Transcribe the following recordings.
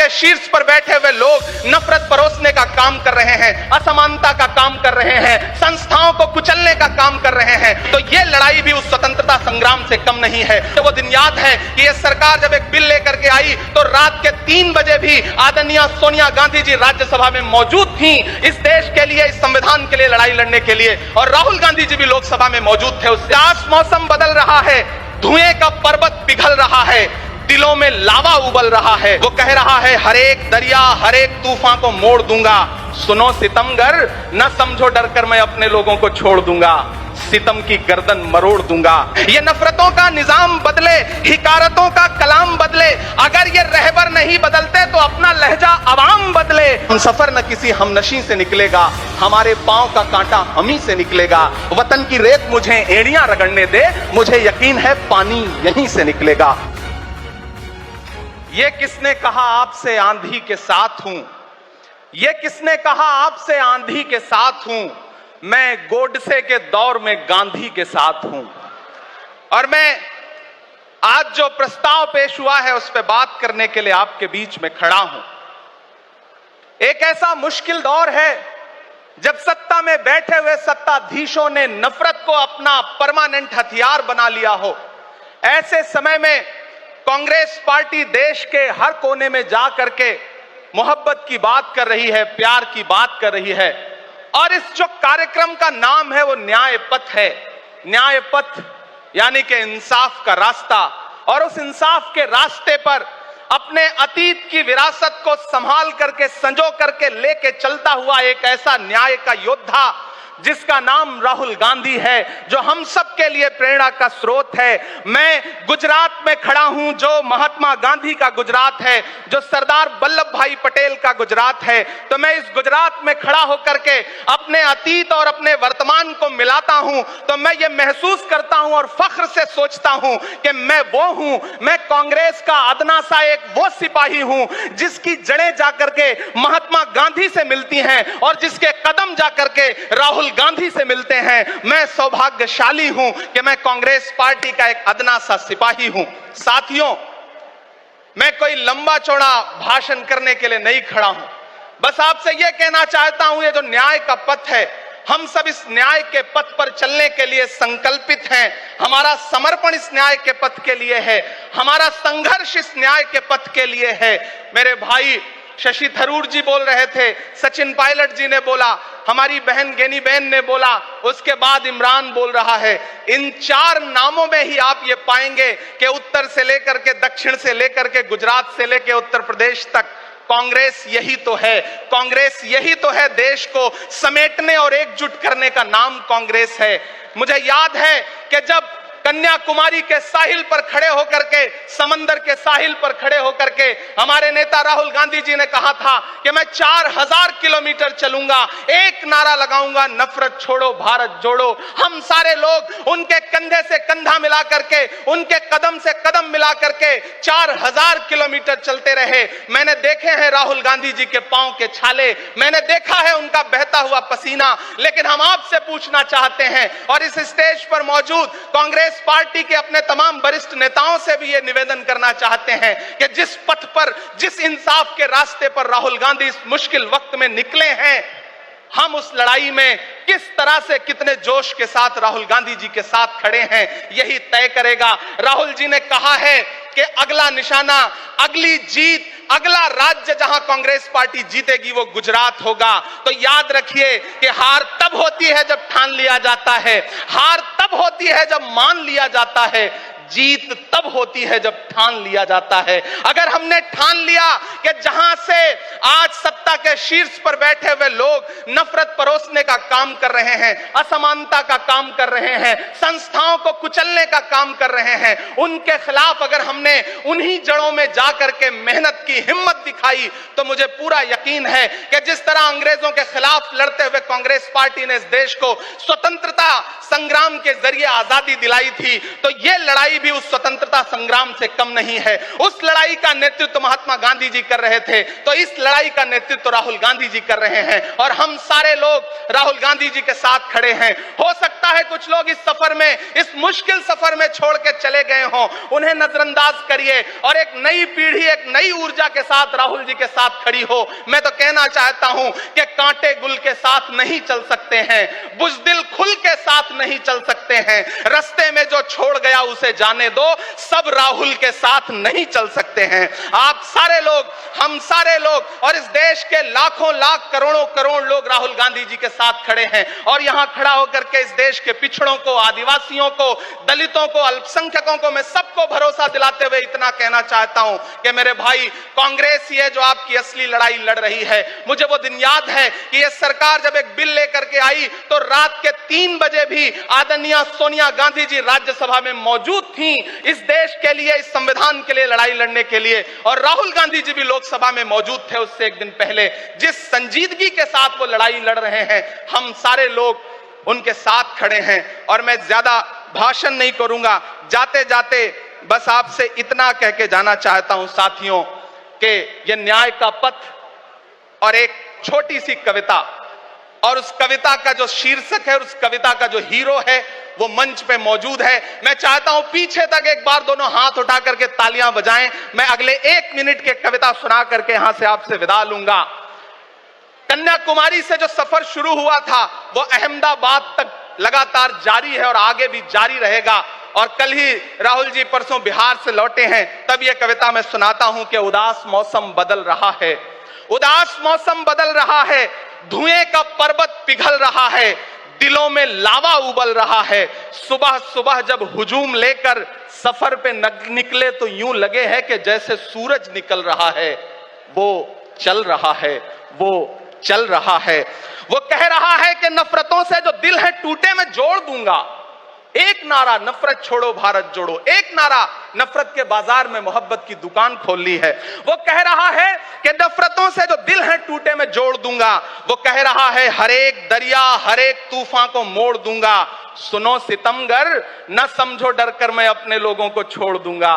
के शीर्ष पर बैठे हुए लोग नफरत परोसने का काम कर रहे हैं, असमानता का काम कर रहे हैं, संस्थाओं को कुचलने का काम कर रहे हैं, तो ये लड़ाई भी उस स्वतंत्रता संग्राम से कम नहीं है। तो वो दिन याद है कि ये सरकार जब एक बिल लेकर के आई तो रात के 3 बजे भी आदरणीय सोनिया गांधी जी राज्यसभा में मौजूद थी इस देश के लिए, इस संविधान के लिए लड़ाई लड़ने के लिए, और राहुल गांधी जी भी लोकसभा में मौजूद थे। उससे आज मौसम बदल रहा है, धुएं का पर्वत पिघल रहा है, दिलों में लावा उबल रहा है। वो कह रहा है हर एक दरिया हर एक तूफान को मोड़ दूंगा, सुनो सितमगर न समझो डर कर मैं अपने लोगों को छोड़ दूंगा, सितम की गर्दन मरोड़ दूंगा। ये नफरतों का निजाम बदले, हिकारतों का कलाम बदले, अगर ये रहबर नहीं बदलते तो अपना लहजा अवाम बदले। हम सफर न किसी हमनशी से निकलेगा, हमारे पांव का कांटा हम ही से निकलेगा। वतन की रेत मुझे एड़ियां रगड़ने दे, मुझे यकीन है पानी यहीं से निकलेगा। ये किसने कहा आपसे आंधी के साथ हूं, ये किसने कहा आपसे आंधी के साथ हूं, मैं गोडसे के दौर में गांधी के साथ हूं। और मैं आज जो प्रस्ताव पेश हुआ है उस पर बात करने के लिए आपके बीच में खड़ा हूं। एक ऐसा मुश्किल दौर है जब सत्ता में बैठे हुए सत्ताधीशों ने नफरत को अपना परमानेंट हथियार बना लिया हो। ऐसे समय में कांग्रेस पार्टी देश के हर कोने में जा करके मोहब्बत की बात कर रही है, प्यार की बात कर रही है, और इस जो कार्यक्रम का नाम है वो न्याय पथ है। न्याय पथ यानी कि इंसाफ का रास्ता, और उस इंसाफ के रास्ते पर अपने अतीत की विरासत को संभाल करके संजो करके लेके चलता हुआ एक ऐसा न्याय का योद्धा जिसका नाम राहुल गांधी है, जो हम सब के लिए प्रेरणा का स्रोत है। मैं गुजरात में खड़ा हूं जो महात्मा गांधी का गुजरात है, जो सरदार वल्लभ भाई पटेल का गुजरात है। तो मैं इस गुजरात में खड़ा होकर के अपने अतीत और अपने वर्तमान को मिलाता हूं तो मैं ये महसूस करता हूं और फख्र से सोचता हूं कि मैं वो हूं, मैं कांग्रेस का अदना सा एक वो सिपाही हूं जिसकी जड़ें जाकर के महात्मा गांधी से मिलती हैं और जिसके कदम जाकर के राहुल गांधी से मिलते हैं। मैं सौभाग्यशाली हूं कि मैं कांग्रेस पार्टी का एक अदना सा सिपाही हूं। साथियों, मैं कोई लंबा चौड़ा भाषण करने के लिए नहीं खड़ा हूं, बस आपसे यह कहना चाहता हूं ये जो न्याय का पथ है, हम सब इस न्याय के पथ पर चलने के लिए संकल्पित हैं। हमारा समर्पण इस न्याय के पथ के लिए है, हमारा संघर्ष इस न्याय के पथ के लिए है। मेरे भाई शशि थरूर जी बोल रहे थे, सचिन पायलट जी ने बोला, हमारी बहन गेनी बहन ने बोला, उसके बाद इमरान बोल रहा है। इन 4 नामों में ही आप ये पाएंगे कि उत्तर से लेकर के दक्षिण से लेकर के गुजरात से लेकर उत्तर प्रदेश तक कांग्रेस यही तो है। कांग्रेस यही तो है, देश को समेटने और एकजुट करने का नाम कांग्रेस है। मुझे याद है कि जब कन्याकुमारी के साहिल पर खड़े होकर के, समंदर के साहिल पर खड़े होकर के हमारे नेता राहुल गांधी जी ने कहा था कि मैं 4000 किलोमीटर चलूंगा, एक नारा लगाऊंगा, नफरत छोड़ो भारत जोड़ो। हम सारे लोग उनके कंधे से कंधा मिला करके, उनके कदम से कदम मिला करके 4000 किलोमीटर चलते रहे। मैंने देखे हैं राहुल गांधी जी के पांव के छाले, मैंने देखा है उनका बहता हुआ पसीना, लेकिन हम आपसे पूछना चाहते हैं और इस स्टेज पर मौजूद कांग्रेस पार्टी के अपने तमाम वरिष्ठ नेताओं से भी ये निवेदन करना चाहते हैं कि जिस पथ पर, जिस इंसाफ के रास्ते पर राहुल गांधी इस मुश्किल वक्त में निकले हैं, हम उस लड़ाई में किस तरह से, कितने जोश के साथ राहुल गांधी जी के साथ खड़े हैं, यही तय करेगा। राहुल जी ने कहा है कि अगला निशाना, अगली जीत, अगला राज्य जहां कांग्रेस पार्टी जीतेगी वो गुजरात होगा। तो याद रखिए कि हार तब होती है जब ठान लिया जाता है, हार तब होती है जब मान लिया जाता है, जीत तब होती है जब ठान लिया जाता है। अगर हमने ठान लिया कि जहां से आज सत्ता के शीर्ष पर बैठे हुए लोग नफरत परोसने का काम कर रहे हैं, असमानता का काम कर रहे हैं, संस्थाओं को कुचलने का काम कर रहे हैं, उनके खिलाफ अगर हमने उन्हीं जड़ों में जाकर के मेहनत की, हिम्मत दिखाई, तो मुझे पूरा यकीन है कि जिस तरह अंग्रेजों के खिलाफ लड़ते हुए कांग्रेस पार्टी ने इस देश को स्वतंत्रता संग्राम के जरिए आजादी दिलाई थी, तो यह लड़ाई लड़ाई भी उस स्वतंत्रता संग्राम से कम नहीं है। उस लड़ाई का नेतृत्व महात्मा गांधी जी कर रहे थे, तो इस लड़ाई का नेतृत्व राहुल गांधी जी कर रहे हैं और हम सारे लोग राहुल गांधी जी के साथ खड़े हैं। हो सकता है कुछ लोग इस सफर में, इस मुश्किल सफर में छोड़ के चले गए हों, उन्हें नजरअंदाज करिए और एक नई पीढ़ी, एक नई ऊर्जा के साथ राहुल जी के साथ खड़ी हो। मैं तो कहना चाहता हूं कि कांटे गुल के साथ नहीं चल सकते हैं, बुज़दिल खुल के साथ नहीं चल सकते हैं, रास्ते में जो छोड़ गया उसे जाने दो, सब राहुल के साथ नहीं चल सकते हैं। आप सारे लोग, हम सारे लोग और इस देश के लाखों लाख करोड़ों करोड़ लोग राहुल गांधी जी के साथ खड़े हैं और यहां खड़ा होकर के इस देश के पिछड़ों को, आदिवासियों को, दलितों को, अल्पसंख्यकों को मैं सबको भरोसा दिलाते हुए इतना कहना चाहता हूं कि मेरे भाई, कांग्रेस ये जो आपकी असली लड़ाई लड़ रही है। मुझे वो दिन याद है कि ये सरकार जब एक बिल लेकर के आई तो रात के 3 बजे भी आदरणीय सोनिया गांधी जी राज्यसभा में मौजूद थी इस देश के लिए, इस संविधान के लिए लड़ाई लड़ने के लिए, और राहुल गांधी जी भी लोकसभा में मौजूद थे उससे एक दिन पहले। जिस संजीदगी के साथ वो लड़ाई लड़ रहे हैं, हम सारे लोग उनके साथ खड़े हैं। और मैं ज्यादा भाषण नहीं करूंगा, जाते जाते बस आपसे इतना कह के जाना चाहता हूं साथियों कि यह न्याय का पथ और एक छोटी सी कविता, और उस कविता का जो शीर्षक है और उस कविता का जो हीरो है वो मंच पे मौजूद है। मैं चाहता हूं पीछे तक एक बार दोनों हाथ उठा करके तालियां बजाएं। मैं अगले 1 मिनट के कविता सुना करके यहां से आपसे विदा लूंगा। कन्याकुमारी से जो सफर शुरू हुआ था वो अहमदाबाद तक लगातार जारी है और आगे भी जारी रहेगा। और कल ही राहुल जी परसों बिहार से लौटे हैं, तब यह कविता मैं सुनाता हूं कि उदास मौसम बदल रहा है, उदास मौसम बदल रहा है, धुएं का पर्वत पिघल रहा है, दिलों में लावा उबल रहा है। सुबह सुबह जब हुजूम लेकर सफर पे निकले तो यूं लगे है कि जैसे सूरज निकल रहा है। वो चल रहा है, वो चल रहा है। वो कह रहा है कि नफरतों से जो दिल है टूटे मैं जोड़ दूंगा। एक नारा नफरत छोड़ो भारत जोड़ो, एक नारा नफरत के बाजार में मोहब्बत की दुकान खोल ली है। वो कह रहा है कि नफरतों से जो दिल है टूटे मैं जोड़ दूंगा। वो कह रहा है हर एक दरिया, हर एक तूफान को मोड़ दूंगा। सुनो सितमगर, न समझो डर कर मैं अपने लोगों को छोड़ दूंगा,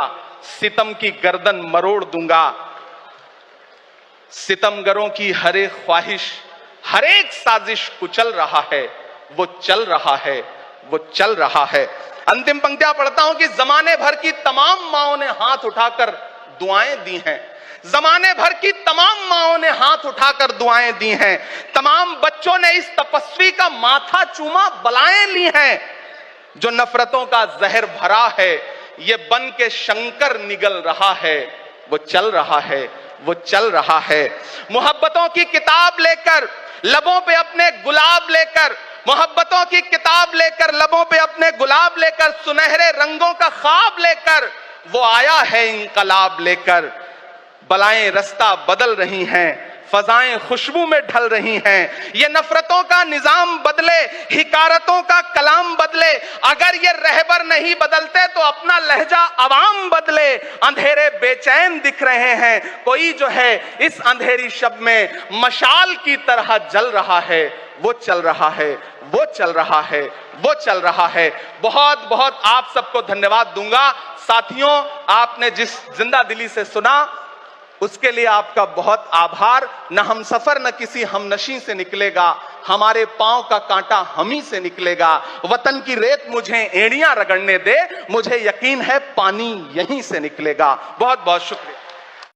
सितम की गर्दन मरोड़ दूंगा। सितमगरों की हर एक ख्वाहिश, हर एक साजिश कुचल रहा है, वो चल रहा है, वो चल रहा है। अंतिम पंक्तियां पढ़ता हूं कि जमाने भर की तमाम माओं ने हाथ उठाकर दुआएं दी हैं, जमाने भर की तमाम माओं ने हाथ उठाकर दुआएं दी हैं, तमाम बच्चों ने इस तपस्वी का माथा चूमा, बलाएं ली हैं। जो नफरतों का जहर भरा है ये बन के शंकर निगल रहा है, वो चल रहा है, वो चल रहा है। मोहब्बतों की किताब लेकर लबों पे अपने गुलाब लेकर, मोहब्बतों की किताब लेकर लबों पे अपने गुलाब लेकर, सुनहरे रंगों का ख्वाब लेकर वो आया है इंकलाब लेकर। बलाएं रास्ता बदल रही हैं, फजाएं खुशबू में ढल रही हैं। ये नफरतों का निजाम बदले, हिकारतों का कलाम बदले। अगर ये रहबर नहीं बदलते तो अपना लहजा अवाम बदले। अंधेरे बेचैन दिख रहे हैं, कोई जो है इस अंधेरी शब में मशाल की तरह जल रहा है। वो चल रहा है, वो चल रहा है, वो चल रहा है। बहुत बहुत आप सबको धन्यवाद दूंगा। साथियों, आपने जिस जिंदा दिली से सुना उसके लिए आपका बहुत आभार। न हम सफर न किसी हमनशी से निकलेगा, हमारे पांव का कांटा हम ही से निकलेगा। वतन की रेत मुझे एड़ियां रगड़ने दे, मुझे यकीन है पानी यहीं से निकलेगा। बहुत बहुत शुक्रिया।